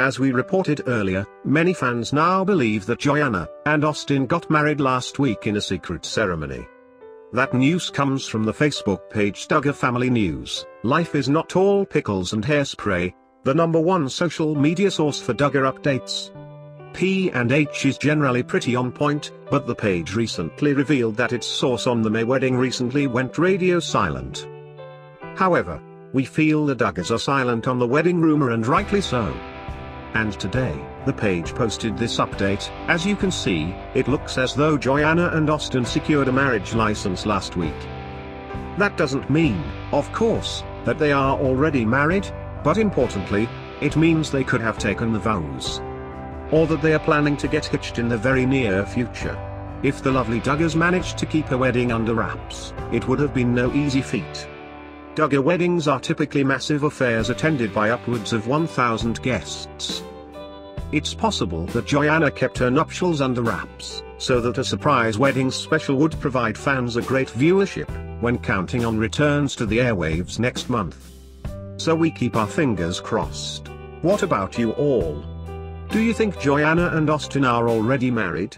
As we reported earlier, many fans now believe that Joanna and Austin got married last week in a secret ceremony. That news comes from the Facebook page Duggar Family News. Life is not all pickles and hairspray, the #1 social media source for Duggar updates. P&H is generally pretty on point, but the page recently revealed that its source on the May wedding recently went radio silent. However, we feel the Duggars are silent on the wedding rumor, and rightly so. And today, the page posted this update. As you can see, it looks as though Joanna and Austin secured a marriage license last week. That doesn't mean, of course, that they are already married, but importantly, it means they could have taken the vows. Or that they are planning to get hitched in the very near future. If the lovely Duggars managed to keep a wedding under wraps, it would have been no easy feat. Duggar weddings are typically massive affairs attended by upwards of 1,000 guests. It's possible that Joanna kept her nuptials under wraps, so that a surprise wedding special would provide fans a great viewership, when counting on returns to the airwaves next month. So we keep our fingers crossed. What about you all? Do you think Joanna and Austin are already married?